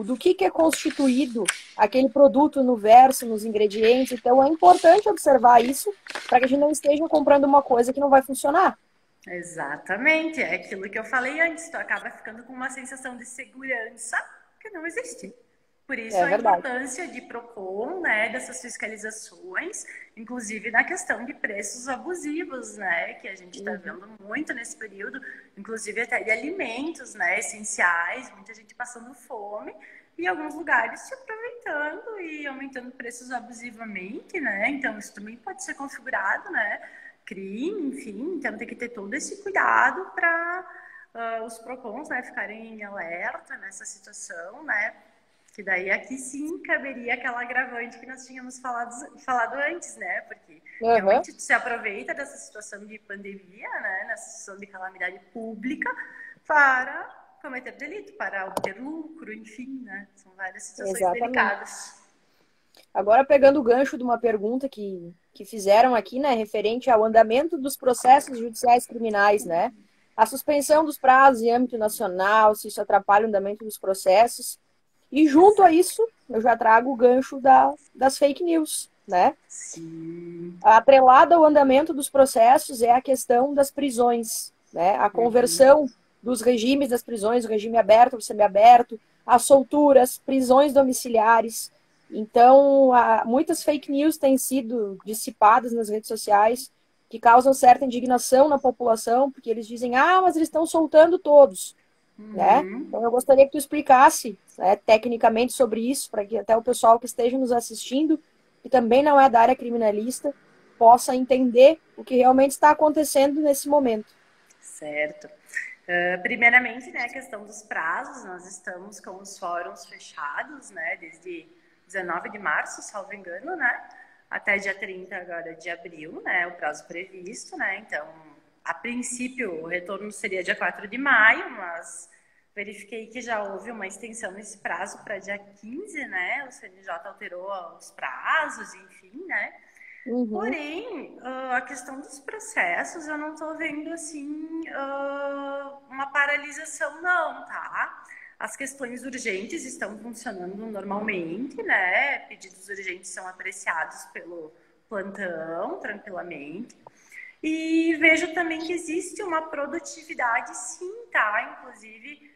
do que é constituído aquele produto no verso, nos ingredientes. Então é importante observar isso para que a gente não esteja comprando uma coisa que não vai funcionar. Exatamente, é aquilo que eu falei antes, tu acaba ficando com uma sensação de segurança que não existe. Por isso É a verdade. importância de Procon, né, dessas fiscalizações, inclusive na questão de preços abusivos, né, que a gente está Uhum. vendo muito nesse período, inclusive até de alimentos, né, essenciais, muita gente passando fome e alguns lugares se aproveitando e aumentando preços abusivamente, né, então isso também pode ser configurado, né, crime, enfim, então tem que ter todo esse cuidado para os PROCONs, né, ficarem em alerta nessa situação, né, que daí aqui sim caberia aquela agravante que nós tínhamos falado antes, né, porque Uhum. realmente se aproveita dessa situação de pandemia, né, nessa situação de calamidade pública para cometer delito, para obter lucro, enfim, né, são várias situações Exatamente. delicadas. Agora, pegando o gancho de uma pergunta que fizeram aqui, né, referente ao andamento dos processos judiciais criminais, né? A suspensão dos prazos em âmbito nacional, se isso atrapalha o andamento dos processos. E junto a Exato. isso, eu já trago o gancho das fake news, né? Sim. Atrelada ao andamento dos processos é a questão das prisões, né? A conversão dos regimes das prisões, o regime aberto, o semiaberto, as solturas, prisões domiciliares. Então, muitas fake news têm sido dissipadas nas redes sociais que causam certa indignação na população, porque eles dizem, mas eles estão soltando todos, né? Então, eu gostaria que tu explicasse, né, tecnicamente sobre isso, para que até o pessoal que esteja nos assistindo, que também não é da área criminalista, possa entender o que realmente está acontecendo nesse momento. Certo. Primeiramente, né, a questão dos prazos, nós estamos com os fóruns fechados, né, desde 19 de março, salvo engano, né, até dia 30 agora de abril, né, o prazo previsto, né, então, a princípio, o retorno seria dia 4 de maio, mas verifiquei que já houve uma extensão nesse prazo para dia 15, né, o CNJ alterou os prazos, enfim, né, Uhum. porém, a questão dos processos, eu não estou vendo, assim, uma paralisação, não, tá? As questões urgentes estão funcionando normalmente, né? Pedidos urgentes são apreciados pelo plantão, tranquilamente. E vejo também que existe uma produtividade, sim, tá? Inclusive,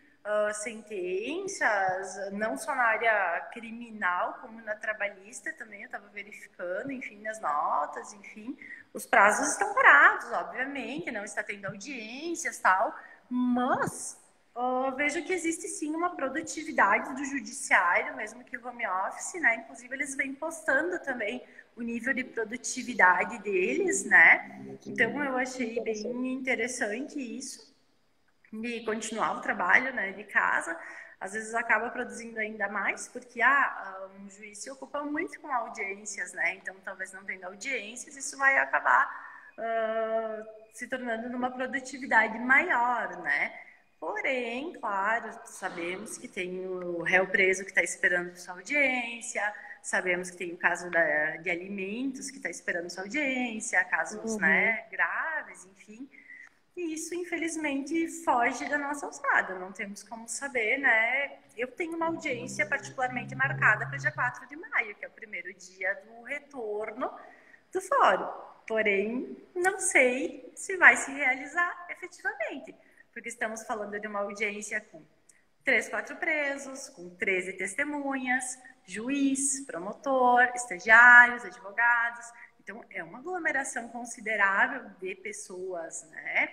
sentenças, não só na área criminal, como na trabalhista também, eu estava verificando, enfim, nas notas, enfim. Os prazos estão parados, obviamente, não está tendo audiências, tal, mas vejo que existe sim uma produtividade do judiciário, mesmo que o home office, né? Inclusive, eles vêm postando também o nível de produtividade deles, né? Então, eu achei bem interessante isso, de continuar o trabalho, né, de casa. Às vezes acaba produzindo ainda mais, porque um juiz se ocupa muito com audiências, né? Então, talvez não tendo audiências, isso vai acabar se tornando numa produtividade maior, né? Porém, claro, sabemos que tem o réu preso que está esperando sua audiência, sabemos que tem o caso de alimentos que está esperando sua audiência, casos, Uhum. né, graves, enfim. E isso, infelizmente, foge da nossa alçada. Não temos como saber, né? Eu tenho uma audiência particularmente marcada para dia 4 de maio, que é o primeiro dia do retorno do fórum. Porém, não sei se vai se realizar efetivamente, porque estamos falando de uma audiência com 3, 4 presos, com 13 testemunhas, juiz, promotor, estagiários, advogados. Então, é uma aglomeração considerável de pessoas, né?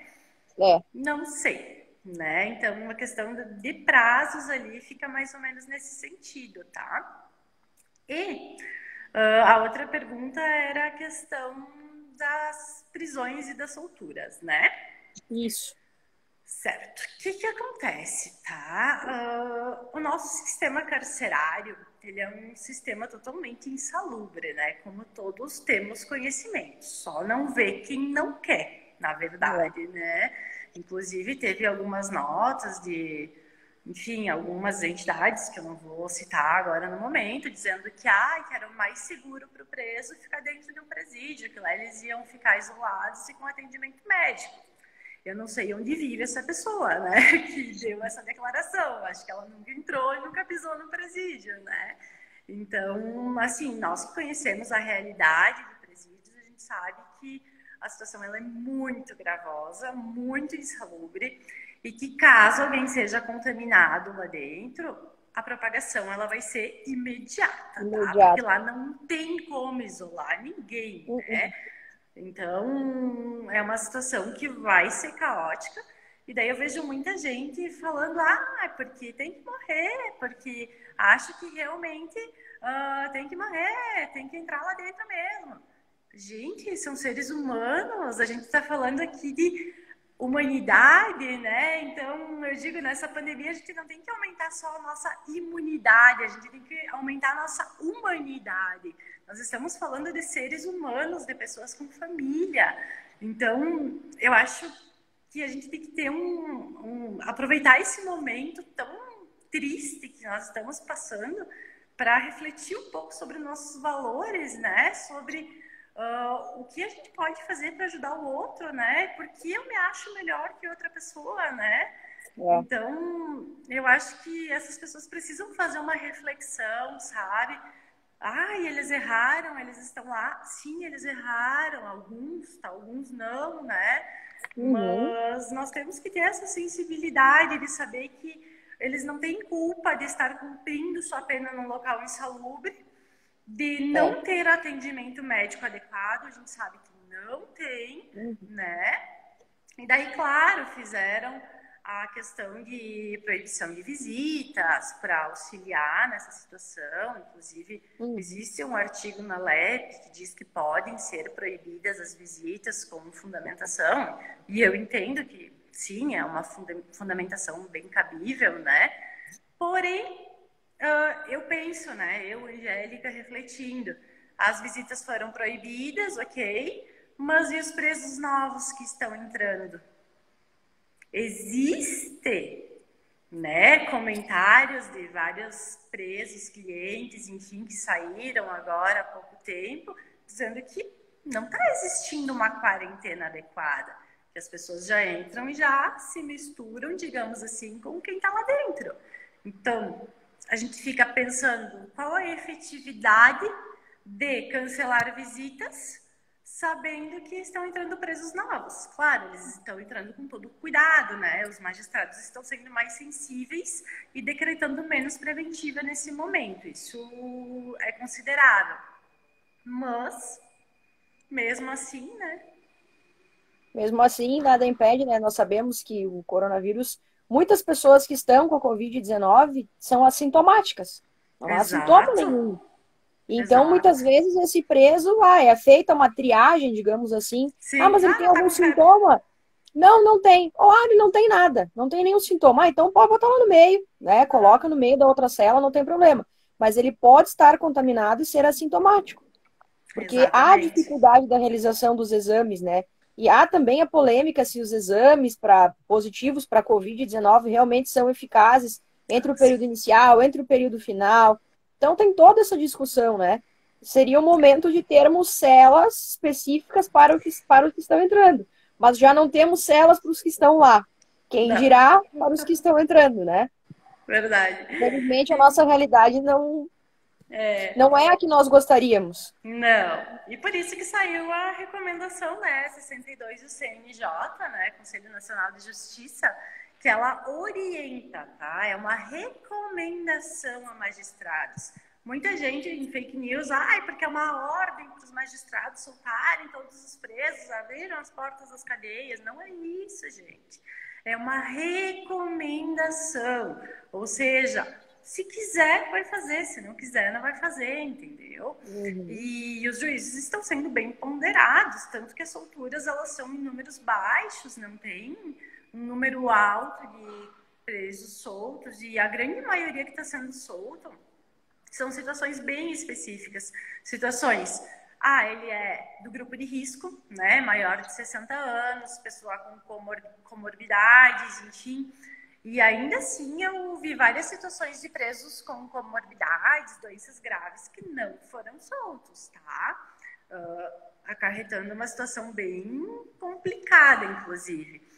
Não sei, né? Então, uma questão de prazos ali fica mais ou menos nesse sentido, tá? E a outra pergunta era a questão das prisões e das solturas, né? Isso. Certo. O que acontece, tá? O nosso sistema carcerário, ele é um sistema totalmente insalubre, né? Como todos temos conhecimento. Só não vê quem não quer, na verdade, né? Inclusive, teve algumas notas de, enfim, algumas entidades, que eu não vou citar agora no momento, dizendo que era o mais seguro para o preso ficar dentro de um presídio, que lá eles iam ficar isolados e com atendimento médico. Eu não sei onde vive essa pessoa, né, que deu essa declaração. Acho que ela nunca entrou e nunca pisou no presídio, né? Então, assim, nós que conhecemos a realidade de presídios, a gente sabe que a situação ela é muito gravosa, muito insalubre, e que caso alguém seja contaminado lá dentro, a propagação ela vai ser imediata, tá? Porque lá não tem como isolar ninguém, né? Então, é uma situação que vai ser caótica. E daí eu vejo muita gente falando, porque tem que morrer, porque acho que realmente tem que morrer, tem que entrar lá dentro mesmo. Gente, são seres humanos, a gente está falando aqui de humanidade, né? Então, eu digo, nessa pandemia a gente não tem que aumentar só a nossa imunidade, a gente tem que aumentar a nossa humanidade. Nós estamos falando de seres humanos, de pessoas com família. Então, eu acho que a gente tem que ter aproveitar esse momento tão triste que nós estamos passando para refletir um pouco sobre nossos valores, né? Sobre o que a gente pode fazer para ajudar o outro, né? Porque eu me acho melhor que outra pessoa, né? Então, eu acho que essas pessoas precisam fazer uma reflexão, sabe? Eles erraram, eles estão lá. Sim, eles erraram, alguns não, né? Mas nós temos que ter essa sensibilidade de saber que eles não têm culpa de estar cumprindo sua pena num local insalubre, de não ter atendimento médico adequado, a gente sabe que não tem, né? E daí, claro, fizeram a questão de proibição de visitas para auxiliar nessa situação. Inclusive, existe um artigo na LEP que diz que podem ser proibidas as visitas com fundamentação, e eu entendo que, sim, é uma fundamentação bem cabível, né? Porém, eu penso, né, eu, Angélica, refletindo, as visitas foram proibidas, ok, mas e os presos novos que estão entrando? Existe, né, comentários de vários presos, clientes, enfim, que saíram agora há pouco tempo, dizendo que não está existindo uma quarentena adequada, que as pessoas já entram e já se misturam, digamos assim, com quem está lá dentro. Então, a gente fica pensando qual a efetividade de cancelar visitas, sabendo que estão entrando presos novos. Claro, eles estão entrando com todo cuidado, né? Os magistrados estão sendo mais sensíveis e decretando menos preventiva nesse momento. Isso é considerável. Mas, mesmo assim, né? Mesmo assim, nada impede, né? Nós sabemos que o coronavírus, muitas pessoas que estão com a Covid-19 são assintomáticas. Não há sintoma nenhum. Então, muitas vezes, esse preso, é feita uma triagem, digamos assim. Sim. Mas ele tem algum sintoma? Não, não tem. Ele não tem nada. Não tem nenhum sintoma. Então, pode botar lá no meio, né? Coloca no meio da outra cela, não tem problema. Mas ele pode estar contaminado e ser assintomático. Porque há dificuldade da realização dos exames, né? E há também a polêmica se os exames positivos para a Covid-19 realmente são eficazes entre o período inicial, entre o período final. Então tem toda essa discussão, né? Seria o momento de termos celas específicas para os que estão entrando. Mas já não temos celas para os que estão lá. Quem dirá para os que estão entrando, né? Verdade. Infelizmente, a nossa realidade não é a que nós gostaríamos. Não. E por isso que saiu a recomendação, né, 62 do CNJ, né, Conselho Nacional de Justiça, que ela orienta, tá? É uma recomendação a magistrados Muita gente em fake news, ai, porque é uma ordem para os magistrados soltarem todos os presos, abriram as portas das cadeias. Não é isso, gente. É uma recomendação. Ou seja, se quiser, vai fazer. Se não quiser, não vai fazer, entendeu? E os juízes estão sendo bem ponderados, tanto que as solturas, elas são em números baixos, não tem um número alto de presos soltos. E a grande maioria que está sendo solto são situações bem específicas. Situações, ele é do grupo de risco, né, maior de 60 anos, pessoa com comorbidades, enfim. E ainda assim eu vi várias situações de presos com comorbidades, doenças graves, que não foram soltos, tá? Acarretando uma situação bem complicada, inclusive.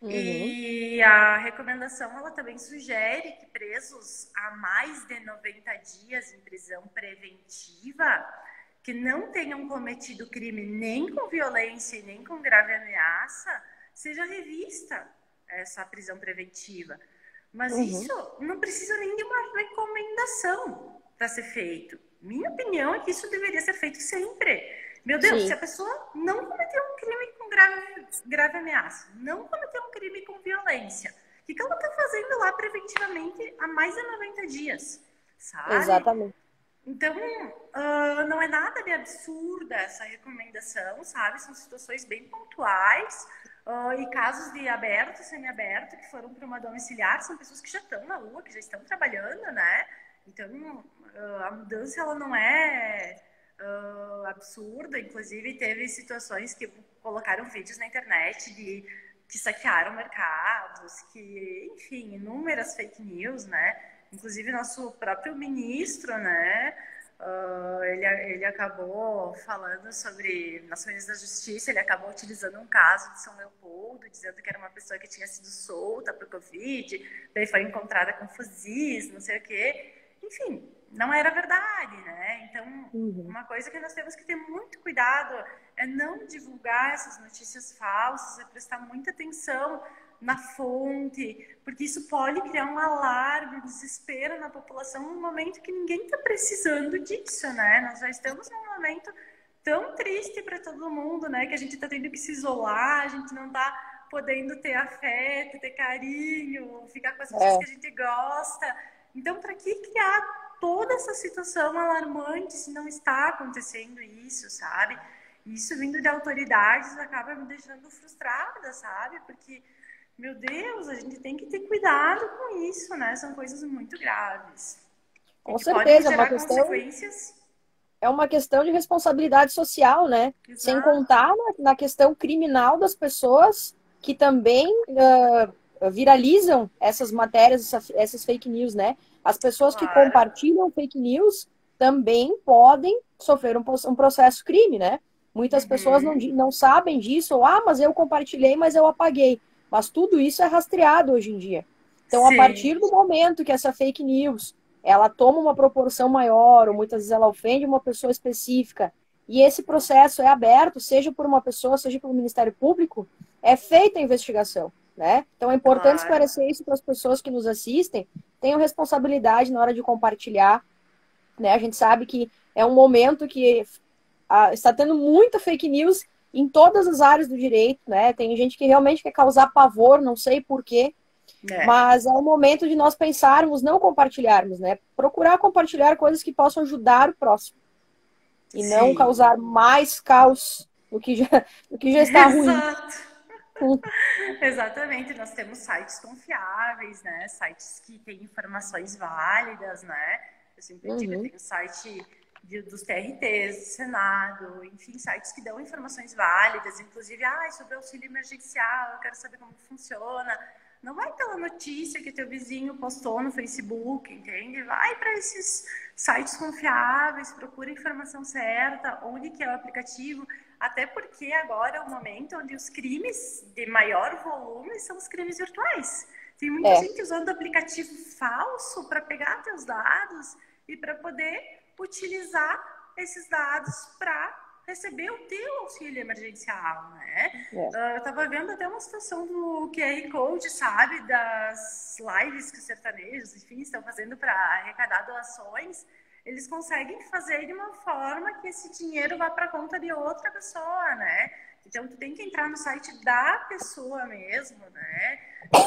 E a recomendação, ela também sugere que presos há mais de 90 dias em prisão preventiva, que não tenham cometido crime nem com violência e nem com grave ameaça, seja revista essa prisão preventiva. Mas isso não precisa nem de uma recomendação para ser feito. Minha opinião é que isso deveria ser feito sempre. Meu Deus, se a pessoa não cometeu um crime com grave ameaça, não cometeu um crime com violência, o que ela está fazendo lá preventivamente há mais de 90 dias, sabe? Exatamente. Então, não é nada de absurda essa recomendação, sabe? São situações bem pontuais e casos de aberto, semiaberto, que foram para uma domiciliar, são pessoas que já estão na rua, que já estão trabalhando, né? Então, a mudança, ela não é absurda. Inclusive, teve situações que colocaram vídeos na internet que saquearam mercados, que, enfim, inúmeras fake news, né? Inclusive, nosso próprio ministro, né? Ele acabou falando sobre Nações da Justiça, ele acabou utilizando um caso de São Leopoldo, dizendo que era uma pessoa que tinha sido solta por Covid, daí foi encontrada com fuzis, não sei o quê. Enfim, não era verdade, né? Então, uma coisa que nós temos que ter muito cuidado é não divulgar essas notícias falsas, é prestar muita atenção na fonte, porque isso pode criar um alarme, um desespero na população num momento que ninguém está precisando disso, né? Nós já estamos num momento tão triste para todo mundo, né? Que a gente está tendo que se isolar, a gente não está podendo ter afeto, ter carinho, ficar com as pessoas que a gente gosta. Então, para que criar toda essa situação alarmante se não está acontecendo isso, sabe? Isso vindo de autoridades acaba me deixando frustrada, sabe? Porque, meu Deus, a gente tem que ter cuidado com isso, né? São coisas muito graves. Com Podem certeza, gerar consequências. É uma questão de responsabilidade social, né? Exato. Sem contar na questão criminal das pessoas que também viralizam essas matérias, essas fake news, né? As pessoas que compartilham fake news também podem sofrer um processo crime, né? Muitas pessoas não sabem disso, ou, mas eu compartilhei, mas eu apaguei. Mas tudo isso é rastreado hoje em dia. Então, a partir do momento que essa fake news, ela toma uma proporção maior, ou muitas vezes ela ofende uma pessoa específica, e esse processo é aberto, seja por uma pessoa, seja pelo Ministério Público, é feita a investigação, né? Então, é importante esclarecer isso para as pessoas que nos assistem, tenham responsabilidade na hora de compartilhar, né? A gente sabe que é um momento que está tendo muita fake news em todas as áreas do direito, né? Tem gente que realmente quer causar pavor, não sei por quê, mas é o momento de nós pensarmos, não compartilharmos, né? Procurar compartilhar coisas que possam ajudar o próximo e não causar mais caos do que já está ruim. Exatamente, nós temos sites confiáveis, né? Sites que têm informações válidas, né? Eu sempre digo, eu tenho site dos TRTs, do Senado, enfim, sites que dão informações válidas, inclusive, sobre auxílio emergencial, eu quero saber como funciona. Não vai pela notícia que teu vizinho postou no Facebook, entende? Vai para esses sites confiáveis, procura a informação certa, onde que é o aplicativo, até porque agora é o momento onde os crimes de maior volume são os crimes virtuais. Tem muita gente usando aplicativo falso para pegar teus dados e para poder utilizar esses dados para receber o teu auxílio emergencial, né? Eu estava vendo até uma situação do QR Code, sabe? Das lives que os sertanejos, enfim, estão fazendo para arrecadar doações. eles conseguem fazer de uma forma que esse dinheiro vá para a conta de outra pessoa, né? Então, tu tem que entrar no site da pessoa mesmo, né?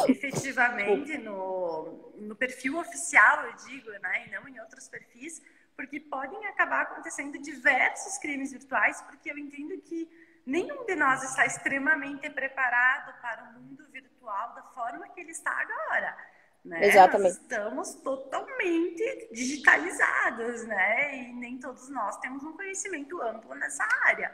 Efetivamente, no perfil oficial, eu digo, né? E não em outros perfis, porque podem acabar acontecendo diversos crimes virtuais, porque eu entendo que nenhum de nós está extremamente preparado para o mundo virtual da forma que ele está agora, né? Exatamente. Nós estamos totalmente digitalizados, né? E nem todos nós temos um conhecimento amplo nessa área.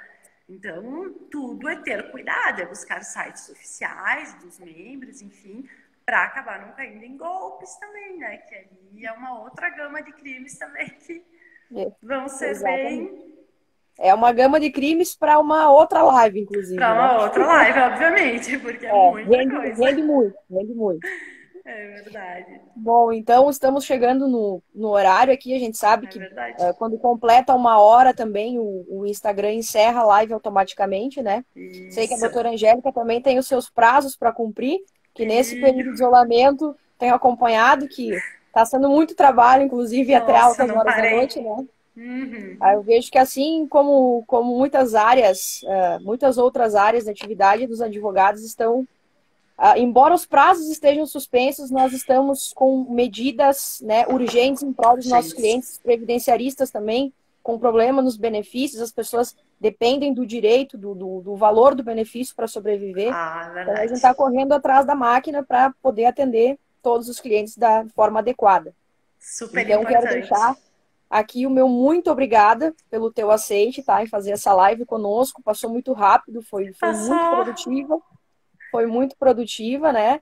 Então, tudo é ter cuidado, é buscar sites oficiais dos membros, enfim, para acabar não caindo em golpes também, né? Que ali é uma outra gama de crimes também que vão ser Exatamente. bem... É uma gama de crimes para uma outra live, inclusive, Para né? uma outra live, obviamente, porque é muita coisa. Rende muito, rende muito. É verdade. Bom, então estamos chegando no horário aqui. A gente sabe É que verdade. quando completa 1 hora também o Instagram encerra a live automaticamente, né? Sei que a Isso. doutora Angélica também tem os seus prazos para cumprir, que nesse período de E... isolamento tenho acompanhado que está sendo muito trabalho, inclusive até Nossa, altas não horas da parei. noite, né? Aí Uhum. eu vejo que assim como muitas áreas, muitas outras áreas de atividade dos advogados estão, embora os prazos estejam suspensos, nós estamos com medidas, né, urgentes em prol dos nossos Gente. clientes, previdenciaristas também, com problema nos benefícios, as pessoas dependem do direito, do valor do benefício para sobreviver. Ah, é Então a gente verdade. está correndo atrás da máquina para poder atender todos os clientes da forma adequada. Super Então quero deixar importante. aqui o meu muito obrigada pelo teu aceite, tá? Em fazer essa live conosco. Passou muito rápido, foi Passou. foi muito produtiva, né?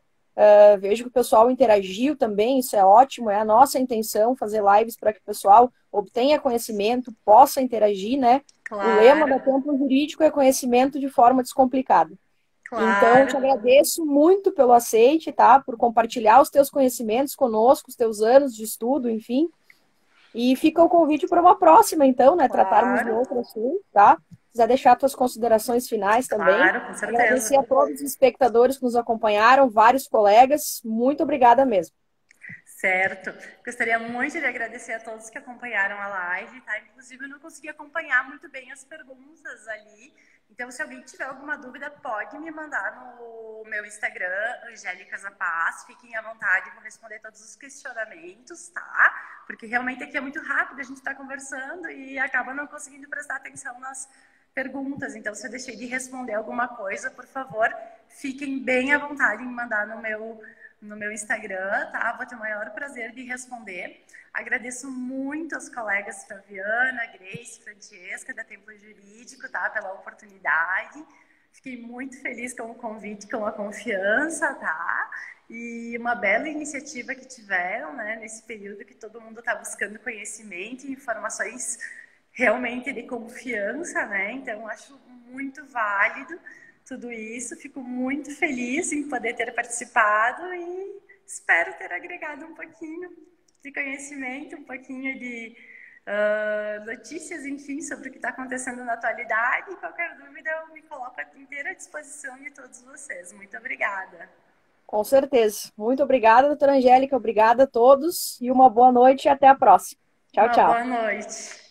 Vejo que o pessoal interagiu também, isso é ótimo, é a nossa intenção fazer lives para que o pessoal obtenha conhecimento, possa interagir, né? O lema da Claro, Templo Jurídico é conhecimento de forma descomplicada. Então, te claro. agradeço muito pelo aceite, tá? Por compartilhar os teus conhecimentos conosco, os teus anos de estudo, enfim. E fica o convite para uma próxima, então, né? Tratarmos de Claro, outro assunto, tá? Se quiser deixar suas considerações finais também. claro, com certeza. Agradecer a todos os espectadores que nos acompanharam, vários colegas. Muito obrigada mesmo. Certo. Gostaria muito de agradecer a todos que acompanharam a live, tá? Inclusive, eu não consegui acompanhar muito bem as perguntas ali. Então, se alguém tiver alguma dúvida, pode me mandar no meu Instagram, Angélica Zapaz. Fiquem à vontade, vou responder todos os questionamentos, tá? Porque realmente aqui é muito rápido, a gente está conversando e acaba não conseguindo prestar atenção nas perguntas. Então, se eu deixei de responder alguma coisa, por favor, fiquem bem à vontade em mandar no meu Instagram, tá? Vou ter o maior prazer de responder. Agradeço muito aos colegas Flaviana, Grace, Francesca, da Templo Jurídico, tá? Pela oportunidade. Fiquei muito feliz com o convite, com a confiança, tá? E uma bela iniciativa que tiveram, né? Nesse período que todo mundo está buscando conhecimento e informações realmente de confiança, né? Então, acho muito válido tudo isso. Fico muito feliz em poder ter participado e espero ter agregado um pouquinho de conhecimento, um pouquinho de notícias, enfim, sobre o que está acontecendo na atualidade. E qualquer dúvida, eu me coloco à inteira disposição de todos vocês. Muito obrigada. Com certeza. Muito obrigada, doutora Angélica. Obrigada a todos e uma boa noite e até a próxima. Tchau, Uma tchau. boa noite.